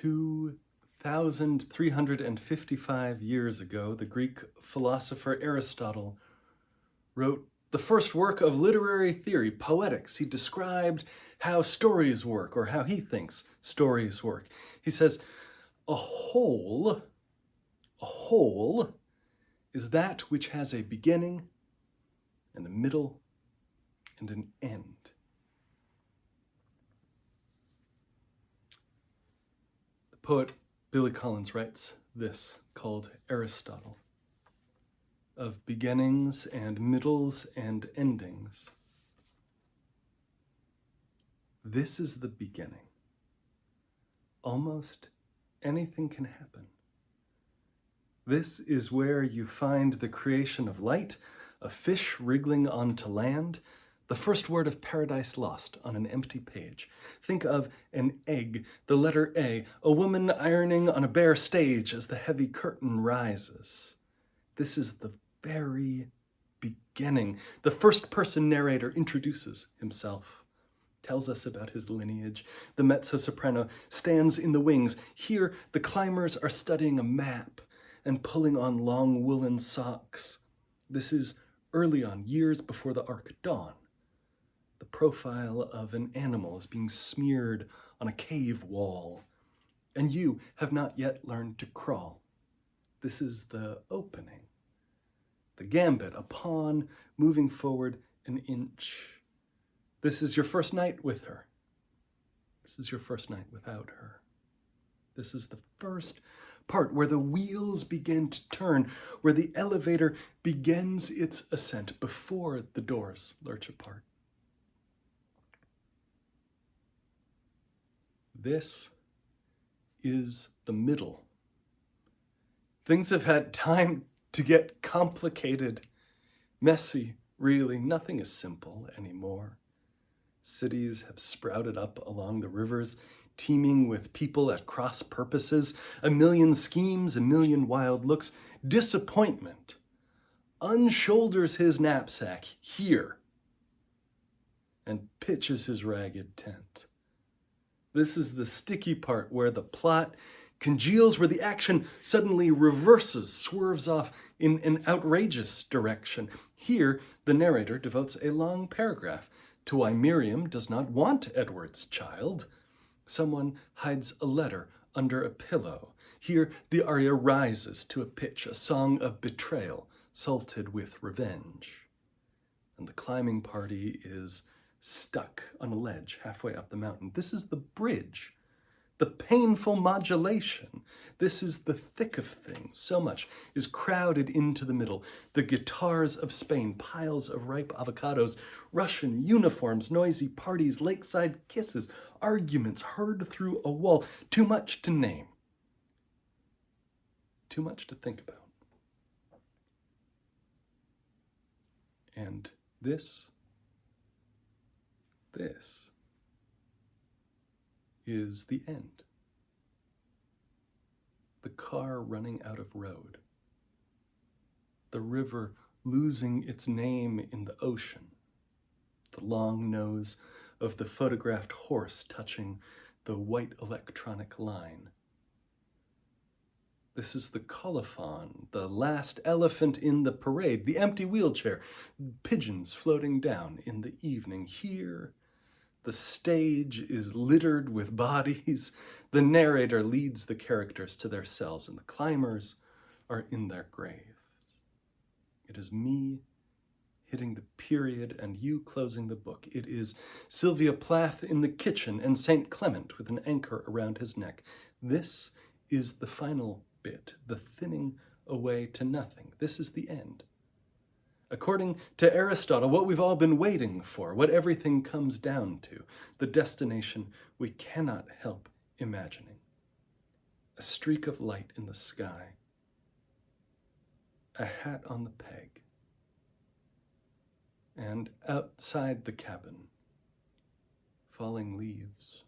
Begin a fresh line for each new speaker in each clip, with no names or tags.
2,355 years ago, the Greek philosopher Aristotle wrote the first work of literary theory, Poetics. He described how stories work, or how he thinks stories work. He says, a whole is that which has a beginning and a middle and an end. The poet Billy Collins writes this, called Aristotle: of beginnings and middles and endings. This is the beginning. Almost anything can happen. This is where you find the creation of light, a fish wriggling onto land, the first word of Paradise Lost on an empty page. Think of an egg, the letter A, a woman ironing on a bare stage as the heavy curtain rises. This is the very beginning. The first person narrator introduces himself, tells us about his lineage. The mezzo-soprano stands in the wings. Here, the climbers are studying a map and pulling on long woolen socks. This is early on, years before the Ark dawn. The profile of an animal is being smeared on a cave wall, and you have not yet learned to crawl. This is the opening, the gambit, a pawn moving forward an inch. This is your first night with her. This is your first night without her. This is the first part where the wheels begin to turn, where the elevator begins its ascent before the doors lurch apart. This is the middle. Things have had time to get complicated, messy, really. Nothing is simple anymore. Cities have sprouted up along the rivers, teeming with people at cross purposes, a million schemes, a million wild looks. Disappointment unshoulders his knapsack here and pitches his ragged tent. This is the sticky part where the plot congeals, where the action suddenly reverses, swerves off in an outrageous direction. Here, the narrator devotes a long paragraph to why Miriam does not want Edward's child. Someone hides a letter under a pillow. Here, the aria rises to a pitch, a song of betrayal, salted with revenge. And the climbing party is stuck on a ledge halfway up the mountain. This is the bridge, the painful modulation. This is the thick of things. So much is crowded into the middle. The guitars of Spain, piles of ripe avocados, Russian uniforms, noisy parties, lakeside kisses, arguments heard through a wall. Too much to name. Too much to think about. And this is the end. The car running out of road. The river losing its name in the ocean. The long nose of the photographed horse touching the white electronic line. This is the colophon, the last elephant in the parade, the empty wheelchair, pigeons floating down in the evening. Here, the stage is littered with bodies. The narrator leads the characters to their cells, and the climbers are in their graves. It is me hitting the period and you closing the book. It is Sylvia Plath in the kitchen and St. Clement with an anchor around his neck. This is the final bit, the thinning away to nothing. This is the end. According to Aristotle, what we've all been waiting for, what everything comes down to, the destination we cannot help imagining. A streak of light in the sky, a hat on the peg, and outside the cabin, falling leaves.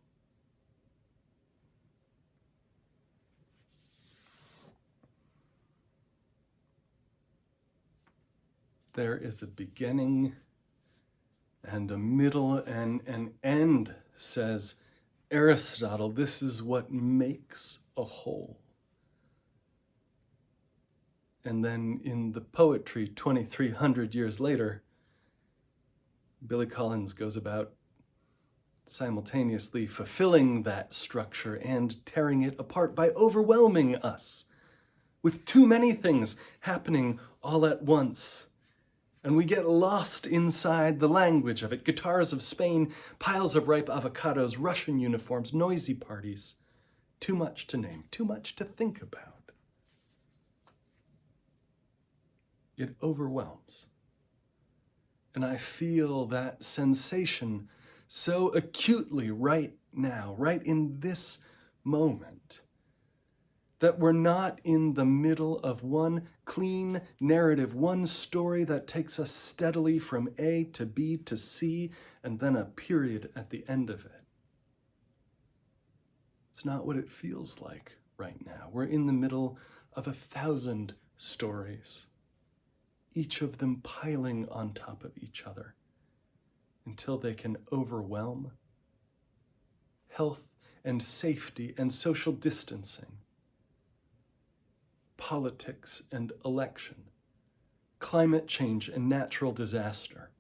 There is a beginning and a middle and an end, says Aristotle, this is what makes a whole. And then in the poetry, 2,300 years later, Billy Collins goes about simultaneously fulfilling that structure and tearing it apart by overwhelming us with too many things happening all at once. And we get lost inside the language of it. Guitars of Spain, piles of ripe avocados, Russian uniforms, noisy parties. Too much to name, too much to think about. It overwhelms. And I feel that sensation so acutely right now, right in this moment, that we're not in the middle of one clean narrative, one story that takes us steadily from A to B to C, and then a period at the end of it. It's not what it feels like right now. We're in the middle of 1,000 stories, each of them piling on top of each other until they can overwhelm health and safety and social distancing, politics and election, climate change and natural disaster,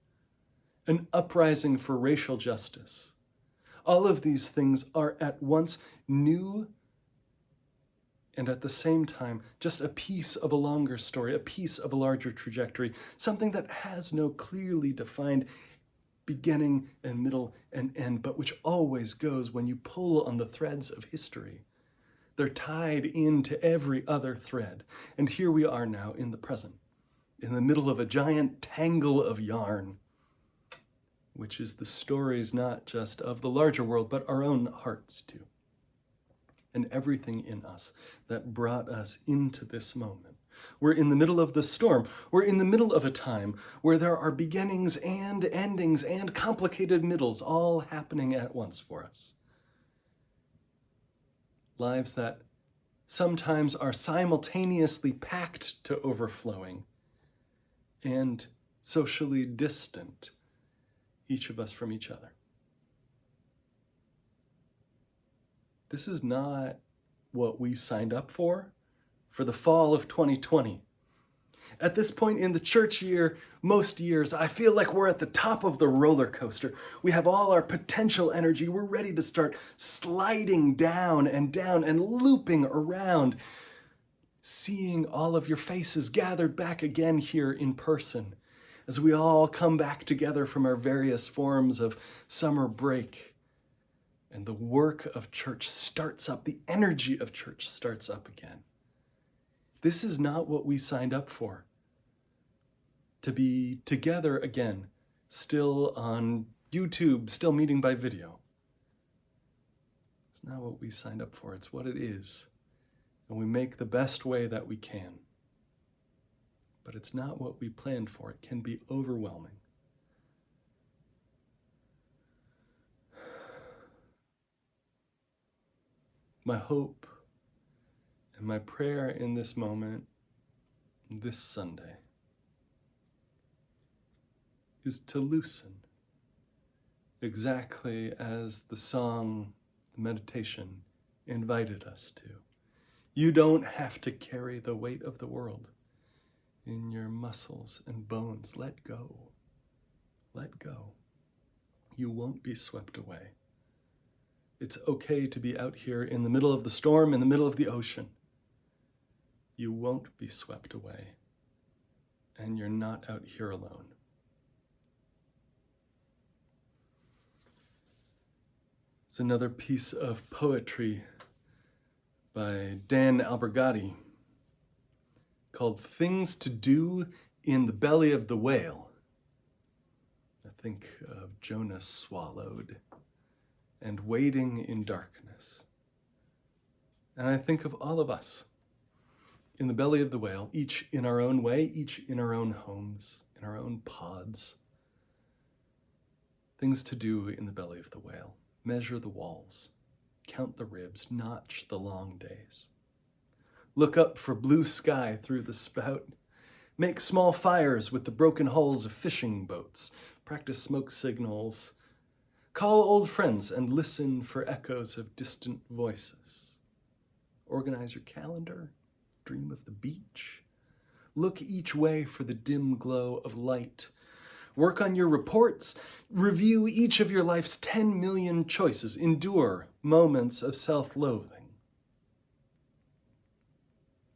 an uprising for racial justice. All of these things are at once new and at the same time just a piece of a longer story, a piece of a larger trajectory, something that has no clearly defined beginning and middle and end, but which always goes when you pull on the threads of history. They're tied into every other thread. And here we are now in the present, in the middle of a giant tangle of yarn, which is the stories not just of the larger world, but our own hearts too. And everything in us that brought us into this moment. We're in the middle of the storm. We're in the middle of a time where there are beginnings and endings and complicated middles all happening at once for us. Lives that sometimes are simultaneously packed to overflowing and socially distant, each of us from each other. This is not what we signed up for the fall of 2020. At this point in the church year, most years, I feel like we're at the top of the roller coaster. We have all our potential energy. We're ready to start sliding down and looping around, seeing all of your faces gathered back again here in person as we all come back together from our various forms of summer break. And the work of church starts up, the energy of church starts up again. This is not what we signed up for. To be together again, still on YouTube, still meeting by video. It's not what we signed up for, it's what it is. And we make the best way that we can. But it's not what we planned for. It can be overwhelming. My hope and my prayer in this moment, this Sunday, is to loosen, exactly as the song, the meditation, invited us to. You don't have to carry the weight of the world in your muscles and bones. Let go. Let go. You won't be swept away. It's okay to be out here in the middle of the storm, in the middle of the ocean. You won't be swept away, and you're not out here alone. It's another piece of poetry by Dan Albergati called Things to Do in the Belly of the Whale. I think of Jonah swallowed and waiting in darkness. And I think of all of us in the belly of the whale, each in our own way, each in our own homes, in our own pods. Things to do in the belly of the whale. Measure the walls, count the ribs, notch the long days. Look up for blue sky through the spout. Make small fires with the broken hulls of fishing boats. Practice smoke signals. Call old friends and listen for echoes of distant voices. Organize your calendar, dream of the beach. Look each way for the dim glow of light. Work on your reports. Review each of your life's 10 million choices. Endure moments of self-loathing.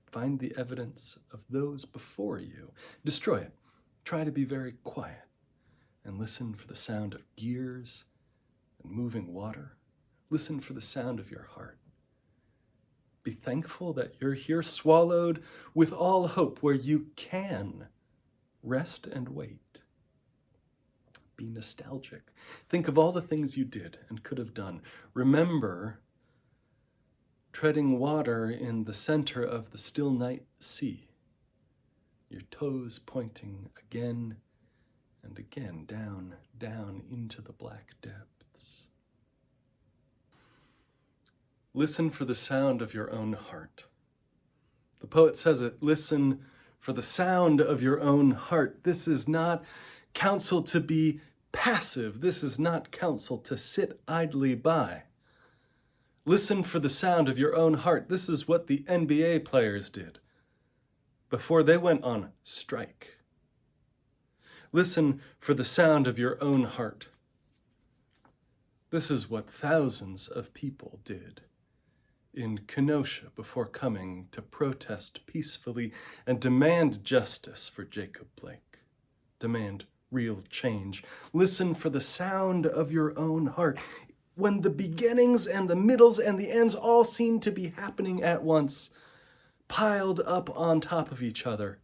Find the evidence of those before you. Destroy it. Try to be very quiet and listen for the sound of gears and moving water. Listen for the sound of your heart. Be thankful that you're here, swallowed with all hope, where you can rest and wait. Be nostalgic. Think of all the things you did and could have done. Remember treading water in the center of the still night sea, your toes pointing again and again down, down into the black depths. Listen for the sound of your own heart. The poet says it, listen for the sound of your own heart. This is not counsel to be passive. This is not counsel to sit idly by. Listen for the sound of your own heart. This is what the NBA players did before they went on strike. Listen for the sound of your own heart. This is what thousands of people did in Kenosha before coming to protest peacefully and demand justice for Jacob Blake. Demand real change. Listen for the sound of your own heart. When the beginnings and the middles and the ends all seem to be happening at once, piled up on top of each other,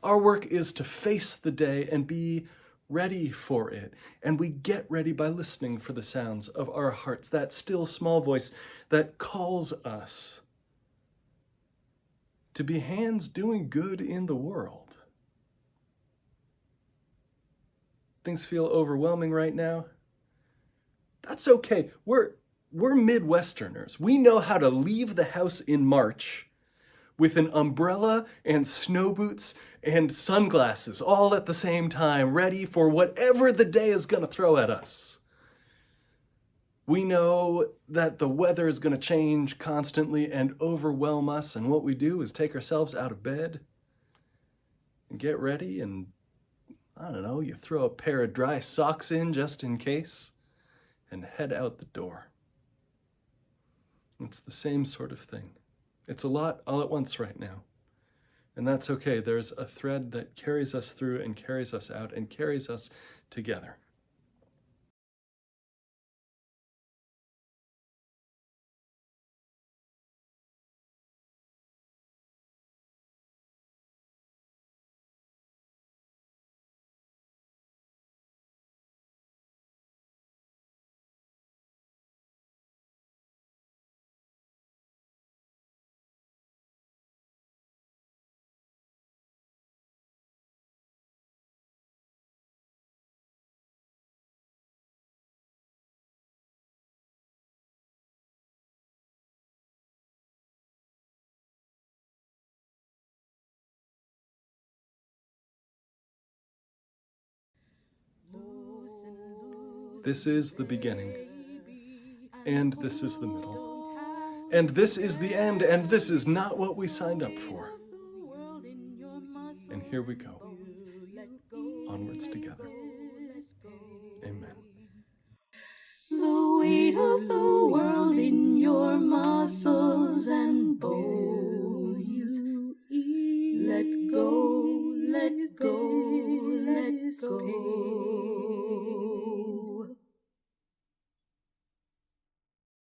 our work is to face the day and be ready for it. And we get ready by listening for the sounds of our hearts, that still small voice that calls us to be hands doing good in the world. Things feel overwhelming right now. That's okay. We're Midwesterners. We know how to leave the house in March with an umbrella and snow boots and sunglasses all at the same time, ready for whatever the day is going to throw at us. We know that the weather is going to change constantly and overwhelm us, and what we do is take ourselves out of bed and get ready, and I don't know, you throw a pair of dry socks in just in case and head out the door. It's the same sort of thing. It's a lot all at once right now. And that's okay. There's a thread that carries us through and carries us out and carries us together. This is the beginning, and this is the middle, and this is the end, and this is not what we signed up for. And here we go, onwards together. Amen.
The weight of the world in your muscles and bones. Let go, let go, let go.